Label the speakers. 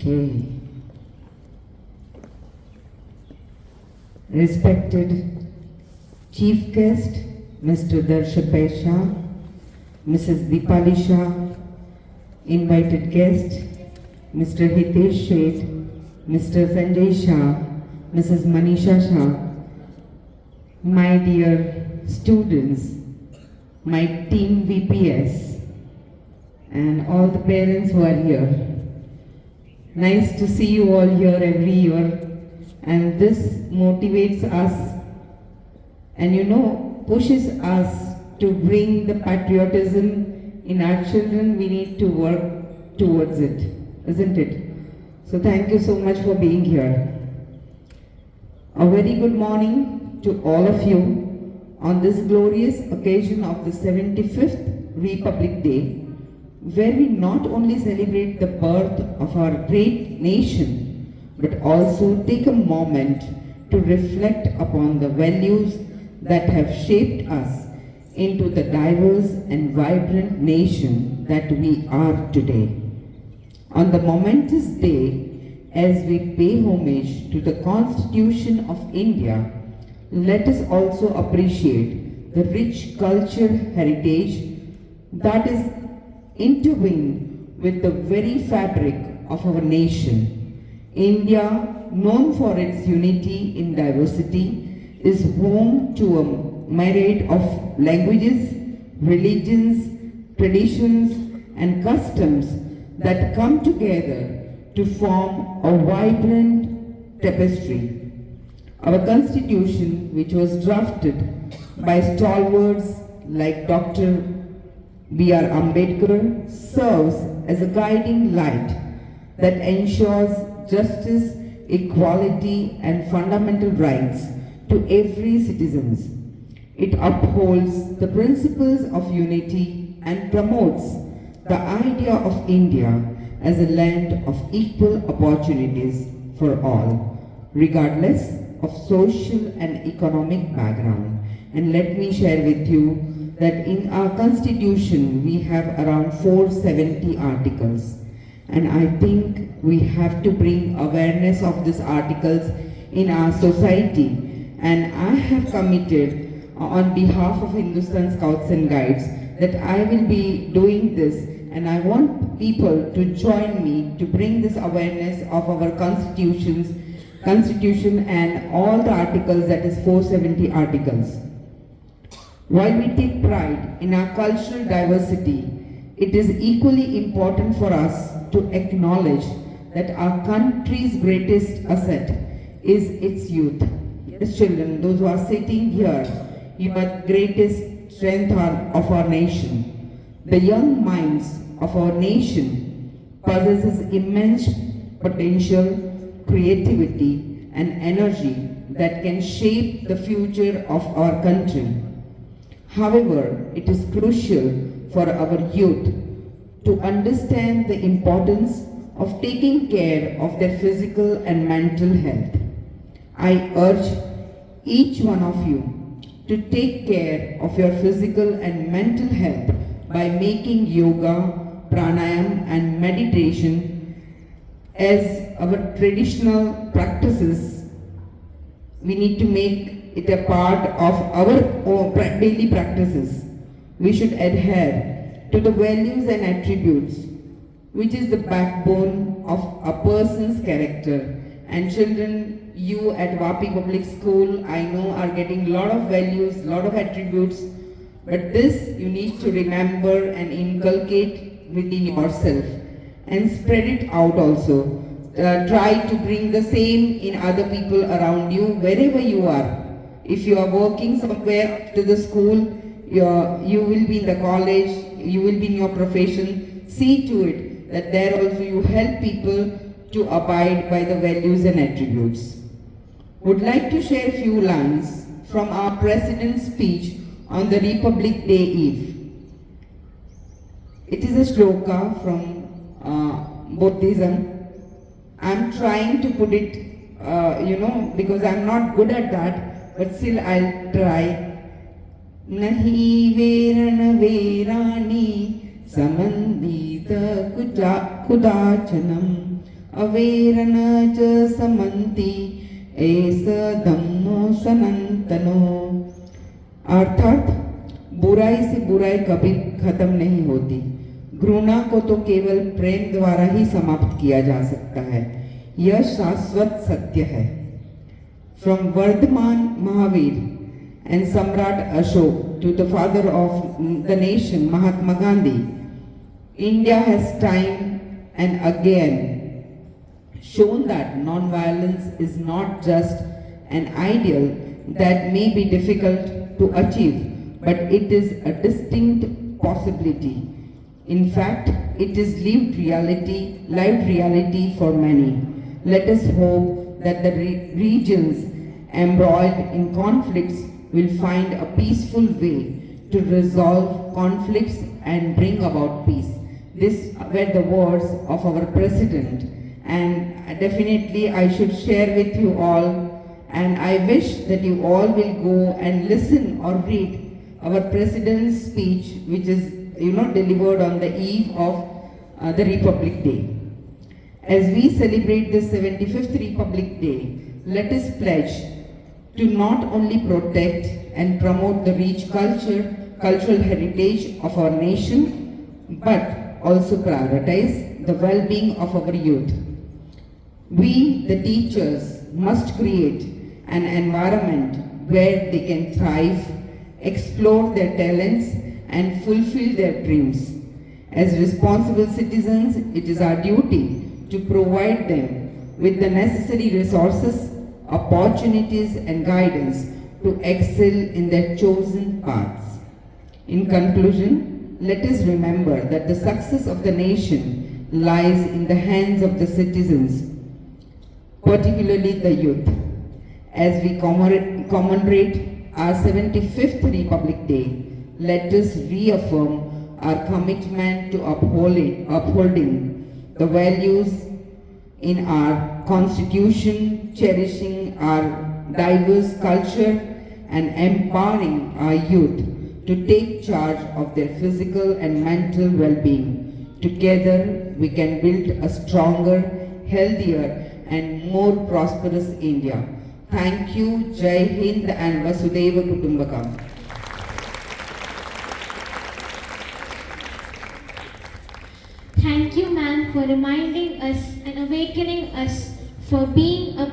Speaker 1: Okay. Respected Chief Guest, Mr. Darshapesh Shah, Mrs. Deepali Shah, invited guest, Mr. Hitesh Sheth, Mr. Sanjay Shah, Mrs. Manisha Shah, my dear students, my team VPS, and all the parents who are here. Nice to see you all here every year, and this motivates us and pushes us to bring the patriotism in our children. We need to work towards it, isn't it? So thank you so much for being here. A very good morning to all of you on this glorious occasion of the 75th Republic Day, where we not only celebrate the birth of our great nation, but also take a moment to reflect upon the values that have shaped us into the diverse and vibrant nation that we are today. On the momentous day, as we pay homage to the Constitution of India, let us also appreciate the rich cultural heritage that is intertwined with the very fabric of our nation. India, known for its unity in diversity, is home to a myriad of languages, religions, traditions, and customs that come together to form a vibrant tapestry. Our Constitution, which was drafted by stalwarts like Dr. B.R. Ambedkar, serves as a guiding light that ensures justice, equality, and fundamental rights to every citizen. It upholds the principles of unity and promotes the idea of India as a land of equal opportunities for all, regardless of social and economic background. And let me share with you that in our Constitution we have around 470 articles, and I think we have to bring awareness of these articles in our society. And I have committed on behalf of Hindustan Scouts and Guides that I will be doing this, and I want people to join me to bring this awareness of our Constitution and all the articles, that is 470 articles. While we take pride in our cultural diversity, it is equally important for us to acknowledge that our country's greatest asset is its youth. Yes, children, those who are sitting here, you are the greatest strength of our nation. The young minds of our nation possesses immense potential, creativity, and energy that can shape the future of our country. However, it is crucial for our youth to understand the importance of taking care of their physical and mental health. I urge each one of you to take care of your physical and mental health by making yoga, pranayam, and meditation as our traditional practices. We need to make it a part of our daily practices. We should adhere to the values and attributes which is the backbone of a person's character. And children, you at Vapi Public School, I know, are getting a lot of values, a lot of attributes, but this you need to remember and inculcate within yourself and spread it out also. Try to bring the same in other people around you, wherever you are. If you are working somewhere to the school, you will be in the college, you will be in your profession, see to it that there also you help people to abide by the values and attributes. Would like to share a few lines from our President's speech on the Republic Day Eve. It is a shloka from Buddhism. I'm trying to put it, because I'm not good at that, but still I'll try. Nahi verana verani samandita kudachanam अवेरन च समन्ति S धम्मो सनातनो। अर्थात बुराई से बुराई कभी खत्म नहीं होती। घृणा को तो केवल प्रेम द्वारा ही समाप्त किया जा सकता है, यह शाश्वत सत्य है। From Vardhaman Mahavir and Samrat Ashok to the father of the nation, Mahatma Gandhi, India has time and again shown that non-violence is not just an ideal that may be difficult to achieve, but it is a distinct possibility. In fact, it is lived reality for many. Let us hope that the regions embroiled in conflicts will find a peaceful way to resolve conflicts and bring about peace. These were the words of our president, and definitely I should share with you all, and I wish that you all will go and listen or read our president's speech, which is delivered on the eve of the Republic Day. As we celebrate the 75th Republic Day, let us pledge to not only protect and promote the rich cultural heritage of our nation, but also prioritize the well-being of our youth. We, the teachers, must create an environment where they can thrive, explore their talents, and fulfill their dreams. As responsible citizens, it is our duty to provide them with the necessary resources, opportunities, and guidance to excel in their chosen paths. In conclusion, let us remember that the success of the nation lies in the hands of the citizens, particularly the youth. As we commemorate our 75th Republic Day, let us reaffirm our commitment to upholding the values in our constitution, cherishing our diverse culture, and empowering our youth to take charge of their physical and mental well-being. Together, we can build a stronger, healthier, and more prosperous India. Thank you. Jai Hind and Vasudhaiva Kutumbakam.
Speaker 2: Thank you, ma'am, for reminding us and awakening us for being a